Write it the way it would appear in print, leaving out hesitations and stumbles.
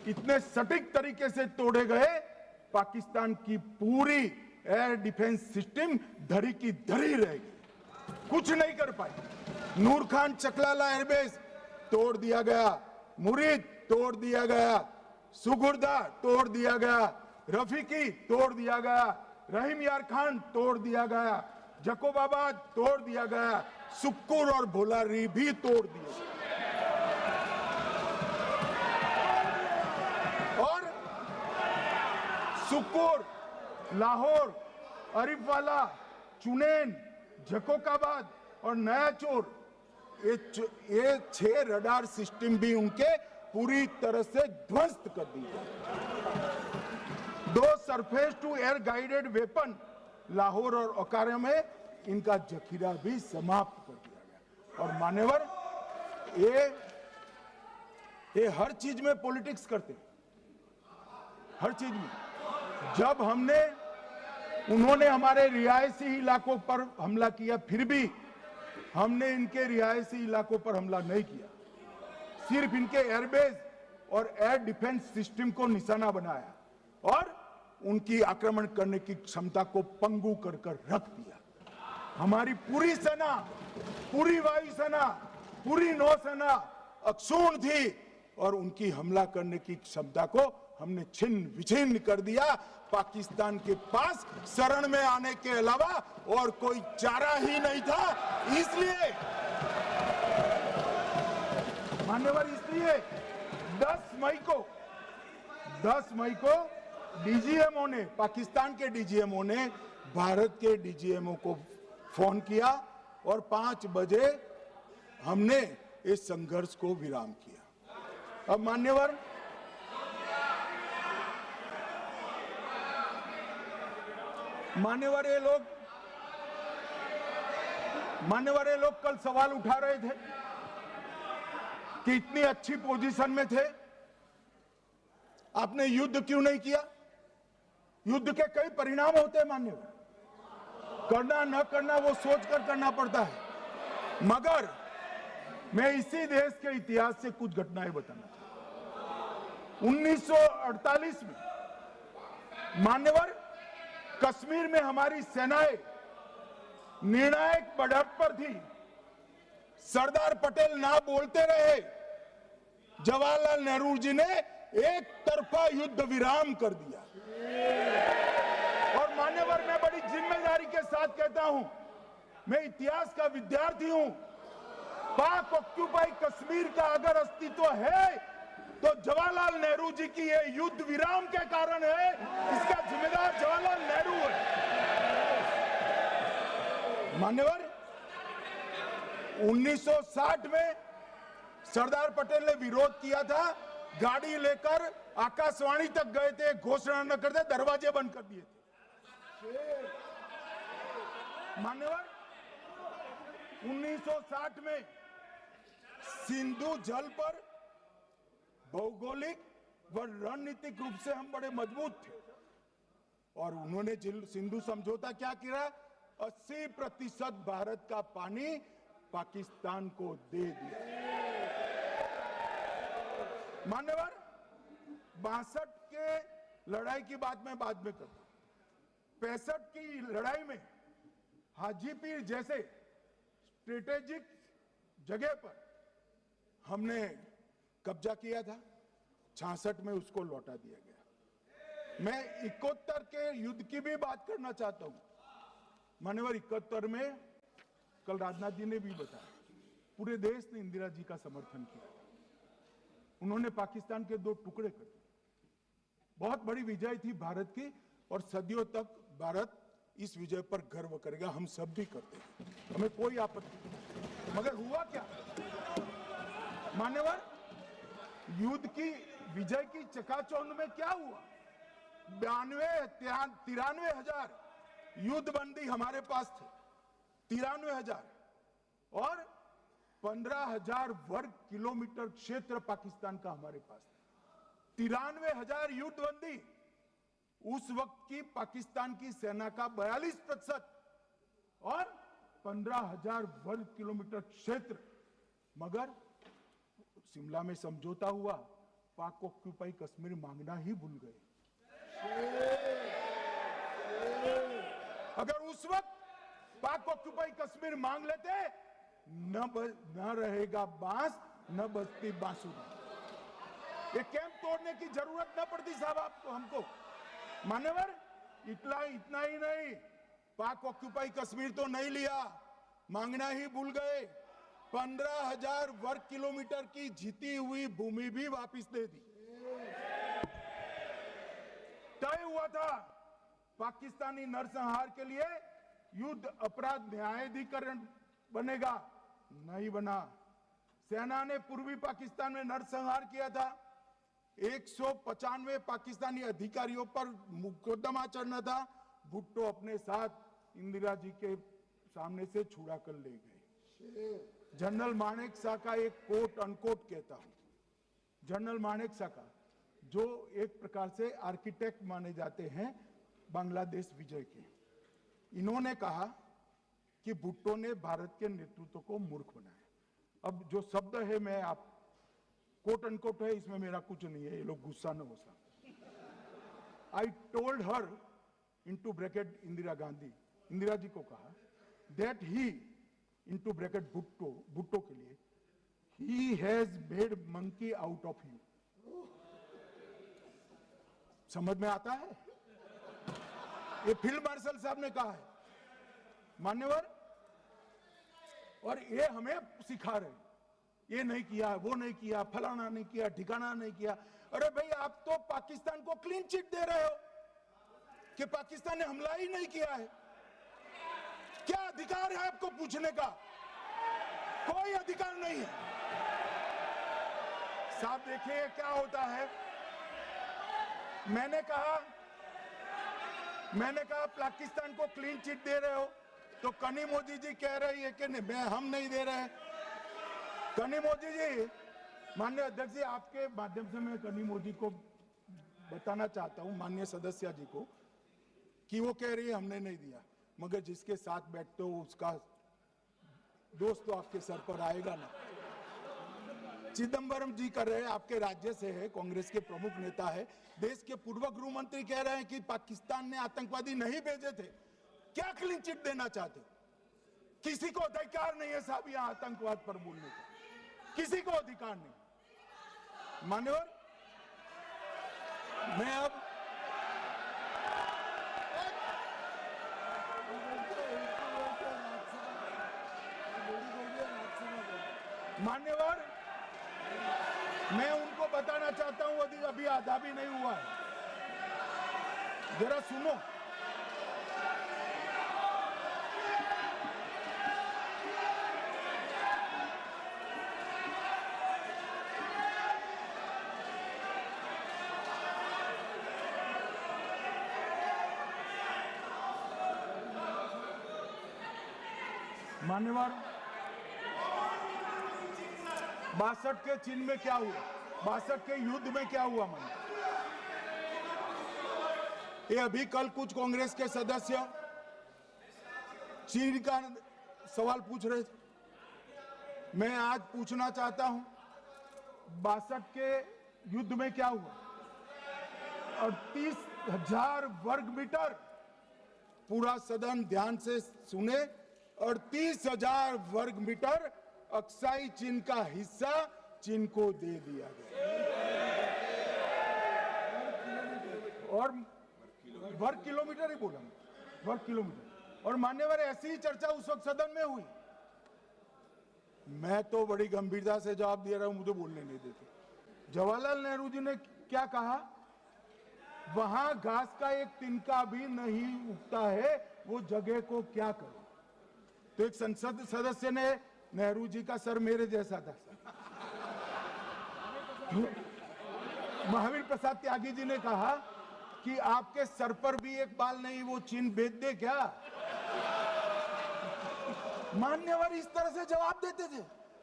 इतने सटीक तरीके से तोड़े गए, पाकिस्तान की पूरी एयर डिफेंस सिस्टम धरी की धरी रहेगी, कुछ नहीं कर पाई। नूर खान चकलाला एयरबेस तोड़ दिया गया, मुरीद तोड़ दिया गया, सुगुर्दा तोड़ दिया गया, रफीकी तोड़ दिया गया, रहीम यार खान तोड़ दिया गया, जकोबाबाद तोड़ दिया गया, सुक्कुर और भोलारी भी तोड़ दिया। और सुक्कुर, लाहौर, अरिफवाला, चुनेन, जकोकाबाद और नया चोर, ये 6 रडार सिस्टम भी उनके पूरी तरह से ध्वस्त कर दी गई। 2 surface to air guided weapon Lahore और ओकारा में इनका जखीरा भी समाप्त कर दिया गया। और मान्यवर, ये हर चीज में पॉलिटिक्स करते, हर चीज में। जब उन्होंने हमारे रिहायशी इलाकों पर हमला किया, फिर भी हमने इनके रिहायशी इलाकों पर हमला नहीं किया, सिर्फ इनके एयरबेस और एयर डिफेंस सिस्टम को निशाना बनाया और उनकी आक्रमण करने की क्षमता को पंगु कर रख दिया। हमारी पूरी सेना, पूरी वायुसेना, पूरी नौसेना अक्षुण्ण थी और उनकी हमला करने की क्षमता को हमने छिन्न विछिन्न कर दिया। पाकिस्तान के पास शरण में आने के अलावा और कोई चारा ही नहीं था। इसलिए मान्यवर, इसलिए 10 मई को डीजीएमओ ने, पाकिस्तान के डीजीएमओ ने भारत के डीजीएमओ को फोन किया और 5 बजे हमने इस संघर्ष को विराम किया। अब मान्यवर, ये लोग कल सवाल उठा रहे थे कि इतनी अच्छी पोजीशन में थे, आपने युद्ध क्यों नहीं किया? युद्ध के कई परिणाम होते हैं मान्यवर, करना न करना वो सोचकर करना पड़ता है। मगर मैं इसी देश के इतिहास से कुछ घटनाएं बताना चाहता हूं। 1948 में मान्यवर, कश्मीर में हमारी सेनाएं निर्णायक बढ़त पर थी। सरदार पटेल ना बोलते रहे, जवाहरलाल नेहरू जी ने एक तरफा युद्ध विराम कर दिया। और मान्यवर, मैं बड़ी जिम्मेदारी के साथ कहता हूं, मैं इतिहास का विद्यार्थी हूं। पाक ऑक्यूपाई कश्मीर का अगर अस्तित्व है तो जवाहरलाल नेहरू जी की ये युद्ध विराम के कारण है। इसका जिम्मेदार जवाहरलाल नेहरू है। मान्यवर, 1960 में सरदार पटेल ने विरोध किया था, गाड़ी लेकर आकाशवाणी तक गए थे, घोषणा न करते दरवाजे बंद कर दिए थे। मान्यवर, 1960 में सिंधु जल पर भौगोलिक व रणनीतिक रूप से हम बड़े मजबूत थे और उन्होंने सिंधु समझौता क्या किया? 80% भारत का पानी पाकिस्तान को दे दिया। मान्यवर, 62 के लड़ाई की बात मैं बाद में करता हूं। 65 की लड़ाई में हाजीपीर जैसे स्ट्रेटेजिक जगह पर हमने कब्जा किया था। 66 में उसको लौटा दिया गया। मैं 71 के युद्ध की भी बात करना चाहता हूं। मान्यवर, 71 में कल राजनाथ जी ने भी बताया, पूरे देश ने इंदिरा जी का समर्थन किया। उन्होंने पाकिस्तान के 2 टुकड़े कर दिए। बहुत बड़ी विजय थी भारत की और सदियों तक भारत इस विजय पर गर्व करेगा। हम सब भी करते हैं, हमें कोई आपत्ति नहीं। मगर हुआ क्या मान्यवर? युद्ध की विजय की चकाचौंध में क्या हुआ? 93 हजार युद्ध बंदी हमारे पास थे, 93 हजार, और 15,000 वर्ग किलोमीटर क्षेत्र पाकिस्तान का हमारे पास था। 93 हजार युद्ध बंदी, उस वक्त की पाकिस्तान की सेना का 42% और 15,000 वर्ग किलोमीटर क्षेत्र। मगर शिमला में समझौता हुआ, पाक ऑक्यूपाई कश्मीर मांगना ही भूल गए। अगर उस वक्त पाक ऑक्यूपाई कश्मीर मांग लेते, न रहेगा बांस, न बजती बांसुरी। ये कैंप तोड़ने की जरूरत न पड़ती साहब आपको, हमको। मान्यवर, इतना ही नहीं, पाक ऑक्यूपाई कश्मीर तो नहीं लिया, मांगना ही भूल गए। 15,000 वर्ग किलोमीटर की जीती हुई भूमि भी वापस दे दी। तय हुआ था पाकिस्तानी नरसंहार के लिए युद्ध अपराध न्यायाधिकरण बनेगा, नहीं बना। सेना ने पूर्वी पाकिस्तान में नरसंहार किया था। 195 पाकिस्तानी अधिकारियों पर मुकदमा चढ़ना था। भुट्टो अपने साथ इंदिरा जी के सामने से छुड़ा कर ले गए। जनरल मानेक शॉ का एक कोट अनकोट कहता हूं, जनरल मानेक शॉ का, जो एक प्रकार से आर्किटेक्ट माने जाते हैं बांग्लादेश विजय के, इन्होंने कहा कि भुट्टो ने भारत के नेतृत्व को मूर्ख बनाया। अब जो शब्द है, मैं आप कोट अनकोट है, इसमें मेरा कुछ नहीं है, ये लोग गुस्सा न हो सकते। I told her into bracket Indira Gandhi, Indira ji को कहा that he into bracket Bhutto के लिए, he has made monkey out of you. समझ में आता है? ये फील्ड मार्शल साहब ने कहा है, मान्यवर। और ये हमें सिखा रहे, ये नहीं किया, वो नहीं किया, फलाना नहीं किया, ठिकाना नहीं किया। अरे भाई, आप तो पाकिस्तान को क्लीन चिट दे रहे हो कि पाकिस्तान ने हमला ही नहीं किया है। क्या अधिकार है आपको पूछने का? कोई अधिकार नहीं है साहब। देखिए क्या होता है। मैंने कहा पाकिस्तान को क्लीन चिट दे रहे हो, तो कनी मोदी जी कह रही है कि नहीं, हम नहीं दे रहे हैं। कनी मोदी जी, माननीय अध्यक्ष जी, आपके माध्यम से मैं कनी मोदी को बताना चाहता हूं, माननीय सदस्य जी को, कि वो कह रही है हमने नहीं दिया, मगर जिसके साथ बैठते हो उसका दोस्त तो आपके सर पर आएगा ना। चिदंबरम जी कर रहे हैं, आपके राज्य से है, कांग्रेस के प्रमुख नेता है। देश के पूर्व गृह मंत्री कह रहे हैं कि पाकिस्तान ने आतंकवादी नहीं भेजे थे। क्या क्लीन चिट देना चाहते? किसी को अधिकार नहीं है साहब यहां आतंकवाद पर बोलने का, किसी को अधिकार नहीं। मान्यवर, मैं अब मान्यवर, मैं उनको बताना चाहता हूं, अभी आधा भी नहीं हुआ है, जरा सुनो। मान्यवर, 62 के चिन्ह में क्या हुआ, 62 के युद्ध में क्या हुआ? मन ये अभी कल कुछ कांग्रेस के सदस्य चीन का सवाल पूछ रहे थे। मैं आज पूछना चाहता हूं, 62 के युद्ध में क्या हुआ? 38,000 वर्ग मीटर, पूरा सदन ध्यान से सुने, 38,000 वर्ग मीटर अक्साई चीन का हिस्सा चीन को दे दिया गया। और वर्ग किलोमीटर ही बोला, वर्ग किलोमीटर। और मान्यवर, ऐसी ही चर्चा उस वक्त सदन में हुई। मैं तो बड़ी गंभीरता से जवाब दे रहा हूं, मुझे बोलने नहीं देते। जवाहरलाल नेहरू जी ने क्या कहा? वहां घास का एक तिनका भी नहीं उगता है, वो जगह को क्या करे। तो एक संसद सदस्य ने, नेहरू जी का सर मेरे जैसा था, महावीर प्रसाद त्यागी जी ने कहा कि आपके सर पर भी एक बाल नहीं, वो चीन बेच दे क्या? मान्यवर इस तरह से जवाब देते थे।